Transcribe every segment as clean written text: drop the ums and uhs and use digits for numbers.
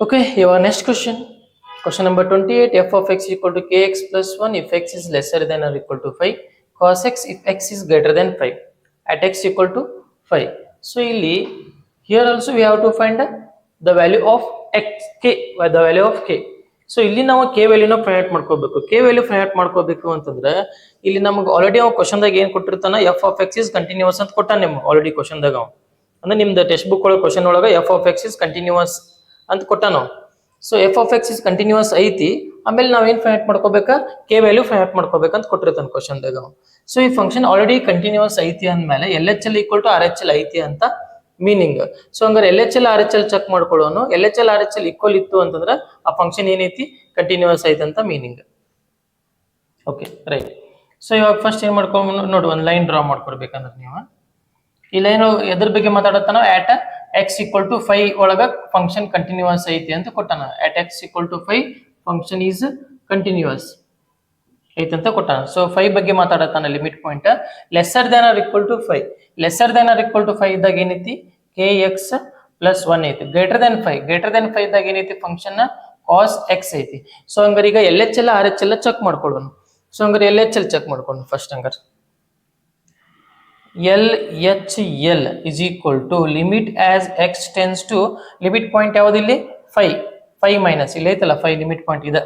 Okay, your next question. Question number 28. F of x equal to kx plus 1 if x is lesser than or equal to 5. Cos x if x is greater than 5. At x equal to 5. So, here also we have to find the value of x, k, the value of k. So ಇಲ್ಲಿ ನಾವು K ವ್ಯಾಲ್ಯೂನ find out ಮಾಡ್ಕೋಬೇಕು. K value find out ಮಾಡ್ಕೋಬೇಕು ಅಂತಂದ್ರೆ ಇಲ್ಲಿ ನಮಗೆ already ಅವ ಕ್ವಶನ್ದಾಗ ಏನ್ ಕೊಟ್ಟಿರ್ತಾನ, F of X is continuous ಅಂತ ಕೊಟ್ಟಾನ ನಿಮ್ಗೆ ಆಲ್ರೆಡಿ ಕ್ವಶನ್ದಾಗ. ಅಂದ್ರೆ ನಿಮ್ದು ಟೆಕ್ಸ್ಟ್ ಬುಕ್ ಒಳಗೆ ಕ್ವಶನ್ ಒಳಗೆ F of X is continuous ಅಂತ ಕೊಟ್ಟಾನ. So F of X is continuous ಐತಿ. ಆಮೇಲೆ ನಾವೇನ್ ಫೈಂಡ್ ಔಟ್ ಮಾಡ್ಕೋಬೇಕಾ, ಕೆ ವ್ಯಾಲ್ಯೂ ಫೈಂಡ್ ಔಟ್ ಮಾಡ್ಕೋಬೇಕಂತ ಕೊಟ್ಟಿರ್ತಾನ ಕ್ವಶನ್ದಾಗ. ಸೊ ಈ ಫಂಕ್ಷನ್ ಆಲ್ರೆಡಿ ಕಂಟಿನ್ಯೂಸ್ ಐತಿ ಅಂದ್ಮೇಲೆ L H L equal to R H L ಐತಿ ಅಂತ ಮೀನಿಂಗ್. ಸೊ ಹಂಗಾರೆ L H L R H L check ಮಾಡ್ಕೊಳ್ಳೋನು. L H L R H L equal ಇತ್ತು ಅಂತಂದ್ರೆ ಆ ಫಂಕ್ಷನ್ ಏನೈತಿ, ಕಂಟಿನ್ಯೂಸ್ ಐತಿ ಅಂತ ಮೀನಿಂಗ್. Okay right. ಸೊ ಇವಾಗ ಫಸ್ಟ್ ಏನ್ ಮಾಡ್ಕೊಂಡು ನೋಡಿ, ಒಂದು ಲೈನ್ ಡ್ರಾ ಮಾಡ್ಕೊಡ್ಬೇಕಂದ್ರೆ ನೀವು ಈ ಲೈನ್ ಎದ್ರ ಬಗ್ಗೆ ಮಾತಾಡತ್ತಾನ, ಆಟ್ ಎಕ್ಸ್ ಈಕ್ವಲ್ ಟು 5 ಒಳಗ ಫಂಕ್ಷನ್ ಕಂಟಿನ್ಯೂಸ್ ಐತಿ ಅಂತ ಕೊಟ್ಟಾನ. At X equal to 5 function is continuous ಐತಿ ಅಂತ ಕೊಟ್ಟಾನ. ಸೊ 5 ಬಗ್ಗೆ ಮಾತಾಡತ್ತಾನ. Limit point lesser than or equal to 5. Lesser than or equal to 5 ಇದ್ದಾಗ ಏನೈತಿ, ಕೆ ಎಕ್ಸ್ ಪ್ಲಸ್ 1 ಐತಿ. ಗ್ರೇಟರ್ ದ್ಯಾನ್ 5, ಗ್ರೇಟರ್ ದ್ಯಾನ್ 5 ಇದ್ದಾಗ ಏನೈತಿ, ಫಂಕ್ಷನ್ ಕಾಸ್ ಎಕ್ಸ್ ಐತಿ. ಸೊ ಹಂಗಾರೆ ಈಗ L H L R H L check ಮಾಡ್ಕೊಳ್ಳೋಣ. ಸೊ ಹಂಗಾರೆ ಎಲ್ ಎಚ್ ಎಲ್ ಚೆಕ್ ಮಾಡ್ಕೊಂಡು ಫಸ್ಟ್ ಹಂಗಾರೆ L H L is equal to limit as X tends to limit point ಯಾವ್ದಿಲ್ಲಿ 5. 5 ಮೈನಸ್ ಇಲ್ಲಿ ಐತಲ್ಲ 5 ಲಿಮಿಟ್ ಪಾಯಿಂಟ್ ಇದೆ.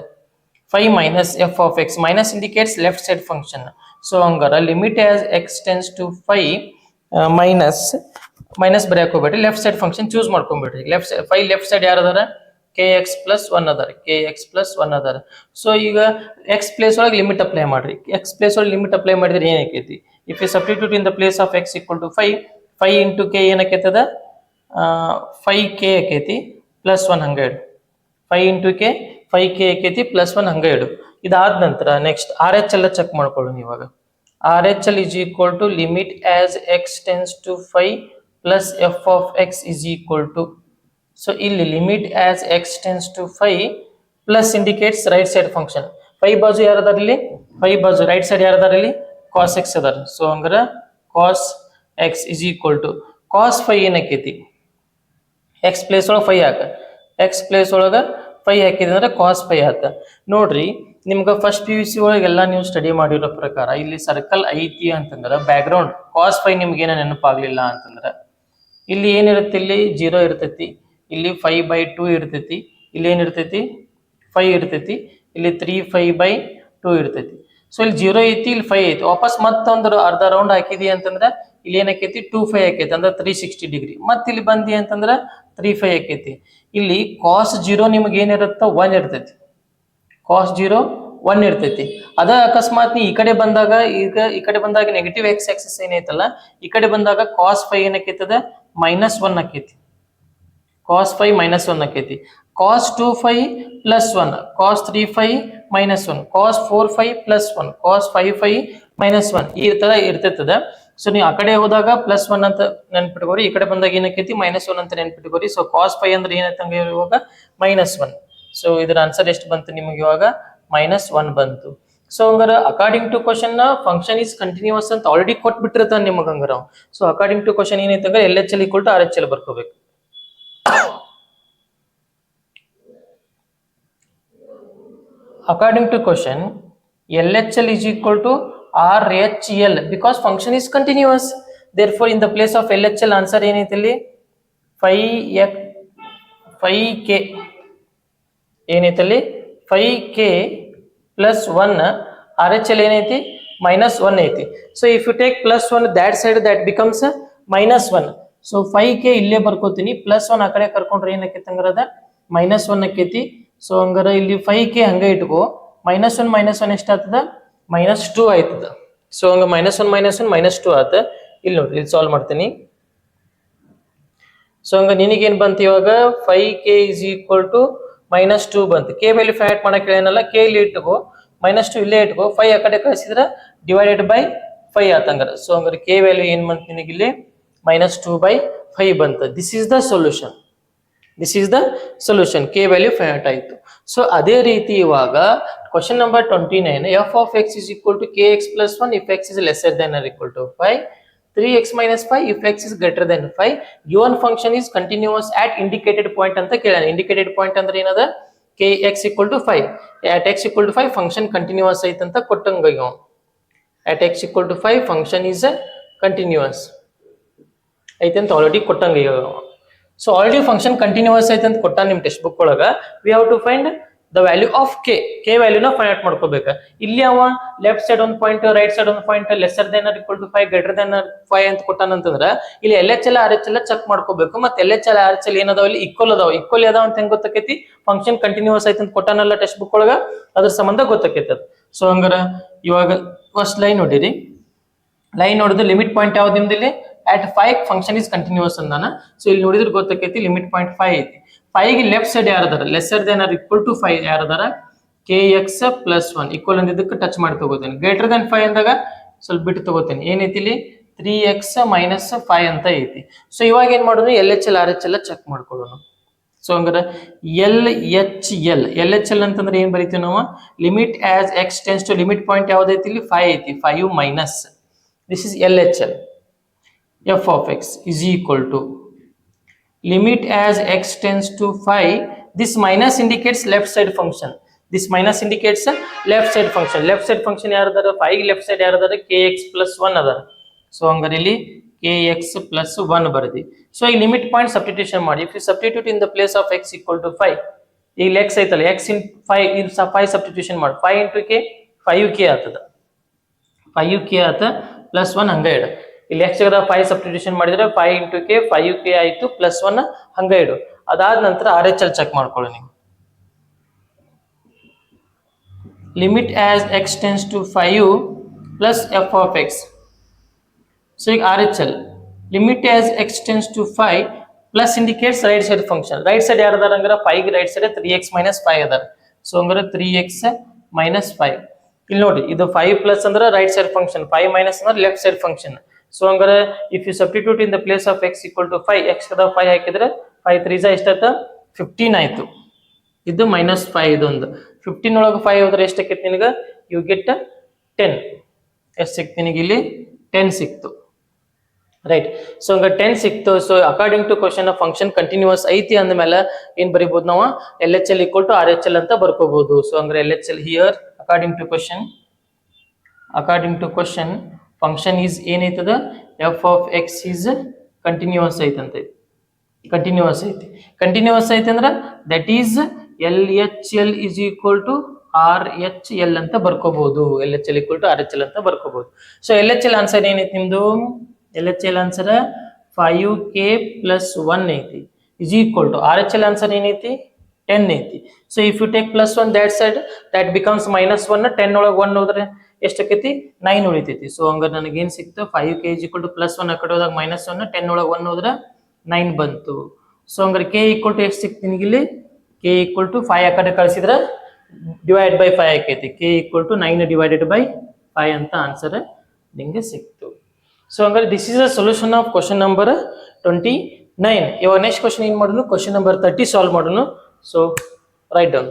5 minus F of X, minus indicates left side function. So ಹಂಗಾರ limit as X tends to 5 minus ಬರೆಯಕ್ ಹೋಗ್ಬೇಡ್ರಿ, left side function choose ಮಾಡ್ಕೊಂಡ್ಬಿಡ್ರಿ. Left side 5 left side ಯಾರು ಅದಾರ, K X plus 1 ಅದಾರ, ಕೆ ಎಕ್ಸ್ ಪ್ಲಸ್ 1 ಅದಾರ. So ಈಗ X place ಒಳಗೆ limit apply ಮಾಡ್ರಿ. ಎಕ್ಸ್ ಪ್ಲೇಸ್ ಒಳಗೆ ಲಿಮಿಟ್ ಅಪ್ಲೈ ಮಾಡಿದ್ರೆ ಏನಾಕೈತಿ, if you substitute in the place of X equal to 5 into K ಏನಕೈತದ 5k ಆಕೈತಿ ಪ್ಲಸ್ 1 ಹಂಗ ಇಡು. 5 ಇಂಟು ಕೆ 5k ಆಕೈತಿ ಪ್ಲಸ್ 1 ಹಂಗ ಇಡು. ಇದಾದ ನಂತರ next R H L check ಮಾಡ್ಕೊಳ್ಳೋಣ. ಇವಾಗ R H L is equal to limit as X tends to 5 plus F of X is equal to. So ಇಲ್ಲಿ limit as X tends to 5 plus indicates right side function. 5 ಬಾಜು ಯಾರದಾರ ಇಲ್ಲಿ, 5 ಬಾಜು right side ಯಾರದಾರ ಇಲ್ಲಿ, cos x ಅದಾರ. So ಹಂಗಾರ cos X is equal to cos 5 ಏನಕೈತಿ, X place ಒಳಗೆ 5 ಹಾಕ, ಎಕ್ಸ್ ಪ್ಲೇಸ್ ಒಳಗೆ 5 ಹಾಕಿದೆ ಅಂದ್ರೆ ಕಾಸ್ 5 ಆತ. ನೋಡ್ರಿ ನಿಮ್ಗೆ ಫಸ್ಟ್ ಪಿ ಯು ಸಿ ಒಳಗೆಲ್ಲ ನೀವು ಸ್ಟಡಿ ಮಾಡಿರೋ ಪ್ರಕಾರ ಇಲ್ಲಿ ಸರ್ಕಲ್ ಐತಿ ಅಂತಂದ್ರೆ ಬ್ಯಾಕ್ ಗ್ರೌಂಡ್ ಕಾಸ್ 5 ನಿಮ್ಗೆ ಏನೋ ನೆನಪಾಗ್ಲಿಲ್ಲ ಅಂತಂದ್ರೆ ಇಲ್ಲಿ ಏನಿರುತ್ತೆ, ಇಲ್ಲಿ 0 ಇರ್ತೈತಿ, ಇಲ್ಲಿ 5/2 ಇರ್ತೈತಿ, ಇಲ್ಲಿ ಏನಿರ್ತೈತಿ 5 ಇರ್ತೈತಿ, ಇಲ್ಲಿ 3/5/2 ಇರ್ತೈತಿ. ಸೊ ಇಲ್ಲಿ 0 ಐತಿ, ಇಲ್ಲಿ 5 ಐತಿ. ವಾಪಸ್ ಮತ್ತೊಂದು ಅರ್ಧ ರೌಂಡ್ ಹಾಕಿದಿ ಅಂತಂದ್ರೆ ಇಲ್ಲಿ ಏನಕೈತಿ 2/5 ಆಕೈತಿ, ಅಂದ್ರೆ 360 ಡಿಗ್ರಿ. ಮತ್ತೆ ಇಲ್ಲಿ ಬಂದಿ ಅಂತಂದ್ರೆ 3/5 ಆಕೈತಿ. ಇಲ್ಲಿ ಕಾಸ್ 0 ನಿಮ್ಗೆ ಏನಿರುತ್ತೋ 1 ಇರ್ತೈತಿ, ಕಾಸ್ 0 1 ಇರ್ತೈತಿ. ಅದ ಅಕಸ್ಮಾತ್ ನೀ ಈ ಕಡೆ ಬಂದಾಗ, ಈಗ ಈ ಕಡೆ ಬಂದಾಗ ನೆಗೆಟಿವ್ ಎಕ್ಸ್ ಆಕ್ಸಿಸ್ ಏನೈತಲ್ಲ, ಈ ಕಡೆ ಬಂದಾಗ ಕಾಸ್ 5 ಏನಕೈತದ -1 ಆಕೈತಿ, ಕಾಸ್ 5 -1 ಆಕೈತಿ. ಕಾಸ್ 2/5 +1, ಕಾಸ್ 3/5 -1, ಕಾಸ್ 4/5 +1, ಕಾಸ್ 5/5 -1 ಈ ತರ ಇರ್ತೈತದ. ಸೊ ನೀವು ಆ ಕಡೆ ಹೋದಾಗ +1 ಅಂತ ನೆನ್ಪಿಟ್ಕೋರಿ, ಈ ಕಡೆ ಬಂದಾಗ ಏನಕೈತಿ -1 ಅಂತ ನೆನ್ಪಿಟ್ಕೋರಿ. ಸೊ ಕಾಸ್ 5 ಅಂದ್ರೆ ಏನಂತಂಗ ಇವಾಗ -1. ಸೊ ಇದರ ಆನ್ಸರ್ ಎಷ್ಟು ಬಂತು ನಿಮಗೆ ಇವಾಗ, -1 ಬಂತು. ಸೊ ಹಂಗಾರ according to question function is continuous ಅಂತ ಆಲ್ರೆಡಿ ಕೊಟ್ಬಿಟ್ಟಿರ್ತಾನೆ ನಿಮಗೆ ಹಂಗಾರ. ಸೊ ಅಕಾರ್ಡಿಂಗ್ ಟು ಕ್ವಶನ್ ಏನೈತಂಗ L H L equal to R H L ಬರ್ಕೋಬೇಕು. According to question, LHL is equal to RHL because function is continuous. Therefore, in the place of LHL answer ಏನೈತಿ ಇಲ್ಲಿ 5k ಏನೈತಿ 5k plus 1 RHL ಏನೈತಿ -1 ಐತಿ. So if you take +1 that side that becomes -1. So 5k ಇಲ್ಲೇ ಬರ್ಕೋತೀನಿ, +1 ಆ ಕಡೆ ಕರ್ಕೊಂಡ್ರೆ ಏನಕ್ಕೈತಿ ಹಂಗಾರದ -1 ಆಕೈತಿ. So ಹಂಗಾರ ಇಲ್ಲಿ 5k ಹಂಗ ಇಟ್ಕೋ, -1 ಎಷ್ಟಾಗ್ತದ -2 ಆಯ್ತದ. ಸೊ ಹಂಗ -1 -2 ಆತ. ಇಲ್ಲಿ ನೋಡ್ರಿ ಇಲ್ಲಿ ಸಾಲ್ವ್ ಮಾಡ್ತೀನಿ. ಸೊ ಹಂಗ ನಿನಗೇನ್ ಬಂತು ಇವಾಗ 5k is equal to -2 ಬಂತು. ಕೆ ವ್ಯಾಲ್ಯೂ ಫೈಂಡ್ ಮಾಡಕ್ ಹೇಳೇನಲ್ಲ, ಕೆ ಇಲ್ಲಿ ಇಟ್ಕೋ, -2 ಇಲ್ಲೇ ಇಟ್ಕೋ, 5 ಆ ಕಡೆ ಕಳಿಸಿದ್ರ /5 ಆತಂಗಾರ. ಸೊ ಹಂಗಾರೆ ಕೆ ವ್ಯಾಲ್ಯೂ ಏನ್ ಬಂತು ನಿನಗಿಲ್ಲಿ -2/5 ಬಂತ. This is the solution. This is the solution. K value find ಆಯ್ತು. ಸೊ ಅದೇ ರೀತಿ ಇವಾಗ question number 29 f of X is equal to kx + 1 if x is lesser than or equal to 5. 3x minus 5 if x is greater than 5. Given function is continuous at indicated point ಅಂತ ಕೇಳಾನೆ. Indicated point ಅಂದ್ರೆ ಏನದ kx equal to 5. At x equal to 5 function continuous ಐತಂತ ಕೊಟ್ಟಂಗ ಈಗ. At x equal to 5 function is continuous ಐತಂತ already ಕೊಟ್ಟಂಗ ಈಗ. So already function continuous ಐತಂತ ಕೊಟ್ಟ ನಿಮ್ಮ text book ಒಳಗ. We have to find the value of k value ನ find out ಮಾಡ್ಕೋಬೇಕು. ಇಲ್ಲಿ ಅವ ಲೆಫ್ಟ್ ಸೈಡ್ ಒಂದು ಪಾಯಿಂಟ್, ರೈಟ್ ಸೈಡ್ ಒಂದು point, lesser than or equal to 5 greater than 5 ಅಂತ ಕೊಟ್ಟಾನಂತಂದ್ರ ಇಲ್ಲಿ LHL RHL ಚೆಕ್ ಮಾಡ್ಕೋಬೇಕು. ಮತ್ತೆ LHL RHL ಏನದಾವ ಇಲ್ಲಿ ಈಕ್ವಲ್ ಅದಾವ ಅಂತ ಹೆಂಗ್ ಗೊತ್ತಾಕೈತಿ? ಫಂಕ್ಷನ್ ಕಂಟಿನ್ಯೂಸ್ ಐತಿ ಅಂತ ಕೊಟ್ಟಾನಲ್ಲ ಟೆಕ್ಸ್ಟ್ ಬುಕ್ ಒಳಗ, ಅದ್ರ ಸಂಬಂಧ ಗೊತ್ತಾಕೈತಿ ಅದು. ಸೊ ಹಂಗಾರ ಇವಾಗ ಫಸ್ಟ್ ಲೈನ್ ನೋಡಿರಿ. ಲೈನ್ ನೋಡಿದ್ರೆ ಲಿಮಿಟ್ ಪಾಯಿಂಟ್ ಯಾವ್ದು ನಿಮ್ದು ಇಲ್ಲಿ at 5 ಫಂಕ್ಷನ್ ಇಸ್ ಕಂಟಿನ್ಯೂಸ್ ಅಂದಾನ. ಸೊ ಇಲ್ಲಿ ನೋಡಿದ್ರೆ ಗೊತ್ತಾಕೈತಿ ಲಿಮಿಟ್ ಪಾಯಿಂಟ್ 5 ಐತಿ. 5 ಗೆ ಲೆಫ್ಟ್ ಸೈಡ್ ಯಾರದಾರ lesser than or equal to 5 ಯಾರದಾರ kx plus 1 ಈಕ್ವಲ್ ಅಂದಿದ್ದಕ್ಕೆ ಟಚ್ ಮಾಡಿ ತಗೋತೇನೆ. ಗ್ರೇಟರ್ ದೆನ್ 5 ಅಂದಾಗ ಸ್ವಲ್ಪ ಬಿಟ್ಟು ತಗೋತೇನೆ. ಏನೈತಿ ಇಲ್ಲಿ 3x minus 5 ಅಂತ ಐತಿ. ಸೊ ಇವಾಗ ಏನ್ ಮಾಡೋದು LHL RHL ಚೆಕ್ ಮಾಡ್ಕೊಳ್ಳೋಣ. ಸೊ ಹಂಗಾರೆ LHL ಅಂತಂದ್ರೆ ಏನ್ ಬರೀತೀವಿ ನಾವು? Limit as x tends to limit point ಯಾವ್ದೈತಿ ಇಲ್ಲಿ 5 ಐತಿ. 5 minus this is LHL. f of x is equal to limit as x tends to 5. This minus indicates left side function. This minus indicates left side function. Left side function ಯಾರದಾರ 5 left side ಯಾರದಾರ kx plus 1 ಅದಾರ. So ಹಂಗಾರೆ ಇಲ್ಲಿ kx plus 1 ಬರದಿ. So ಈ limit point substitution ಮಾಡಿ. If you substitute in the place of x equal to 5, ಇಲ್ಲಿ x ಐತಲ್ಲ x in 5 in 5 substitution ಮಾಡಿ. 5 into k 5k ಆತದ. 5k ಆತ plus 1 ಹಂಗ ಇಡ. ಇಲ್ಲಿ x ಗೆ 5 ಸಬ್ಸ್ಟಿಟ್ಯೂಷನ್ ಮಾಡಿದ್ರೆ 5 into k 5k ಆಯ್ತು plus 1 ಹಂಗ ಇಡು. ಅದಾದ ನಂತರ RHL ಚೆಕ್ ಮಾಡ್ಕೊಳ್ಳಿ ನೀವು. Limit as x tends to 5 plus f of x. So ಈಗ RHL limit as x tends to 5 plus indicates right side function. Right side ಯಾರದಾರ ಹಂಗಾರ 5 ಗೆ ರೈಟ್ ಸೈಡ್ 3x minus 5 ಅದಾರ. ಸೊ ಹಂಗಾರ 3x minus 5. ಇಲ್ಲಿ ನೋಡಿ ಇದು 5 ಪ್ಲಸ್ ಅಂದ್ರೆ ರೈಟ್ ಸೈಡ್ ಫಂಕ್ಷನ್, 5 ಮೈನಸ್ ಅಂದ್ರೆ ಲೆಫ್ಟ್ ಸೈಡ್ ಫಂಕ್ಷನ್. ಸೊ ಹಂಗಾರೆ if you substitute in the place of x equal to 5, x ಗೆ 5 ಹಾಕಿದ್ರೆ 5 3 ಎಷ್ಟಾಯ್ತು 15 ಆಯ್ತು. ಇದು ಮೈನಸ್ 5 ಇದೊಂದು 15 ಒಳಗೆ 5 ಹೋದ್ರೆ ಎಷ್ಟಾಕೈತಿ ನಿನಗೆ? You get 10. ಎಷ್ಟು ಸಿಕ್ತು ನಿನಗೆ ಇಲ್ಲಿ? 10 ಸಿಕ್ತು, ರೈಟ್. ಸೊ ಹಂಗ 10 ಸಿಕ್ತು. So according to question function continuous ಐತಿ ಅಂದ್ಮೇಲೆ ಏನ್ ಬರಿಬಹುದು ನಾವು? LHL equal to RHL ಅಂತ ಬರ್ಕೋಬಹುದು. ಸೊ ಹಂಗಾರೆ LHL here according to question function is ಏನೈತದ? f of x is continuous ಐತಂತ. ಕಂಟಿನ್ಯೂಸ್ ಐತಿ ಅಂದ್ರೆ that is LHL is equal to RHL ಅಂತ ಬರ್ಕೋಬಹುದು. LHL equal to RHL ಅಂತ ಬರ್ಕೋಬಹುದು. ಸೊ LHL ಆನ್ಸರ್ ಏನೈತಿ ನಿಮ್ದು? LHL ಆನ್ಸರ್ 5k plus 1 ಐತಿ is equal to RHL answer ಏನೈತಿ? 10 ಐತಿ. So if you take plus 1 that side that becomes minus 1. 10 ಒಳಗೆ 1 ಹೋದ್ರೆ ಎಷ್ಟಕ್ಕೈತಿ? 9 ಉಳಿತೈತಿ. ಸೊ ಹಂಗಾರೆ ನನಗೆ ಏನ್ ಸಿಕ್ತು? 5k is equal to plus 1 ಆ ಕಡೆ ಹೋದಾಗ minus 1, 10 ಒಳಗೆ 1 ಹೋದ್ರೆ 9 ಬಂತು. ಸೊ ಹಂಗಾರೆ k equal to ಎಷ್ಟು ಸಿಕ್ತು ನಿನಗಿಲ್ಲಿ? k equal to 5 ಆ ಕಡೆ ಕಳಿಸಿದ್ರೆ ಡಿವೈಡ್ ಬೈ 5 ಆಕೈತಿ. k equal to 9 divided by 5 ಅಂತ ಆನ್ಸರ್ ನಿಮಗೆ ಸಿಕ್ತು. ಸೊ ಹಂಗಾರೆ this is a solution of question number 29. ಇವಾಗ ನೆಕ್ಸ್ಟ್ ಕ್ವಶನ್ ಏನ್ ಮಾಡೋಣ? ಕ್ವಶನ್ ನಂಬರ್ 30 ಸಾಲ್ವ್ ಮಾಡೋಣ. So write down.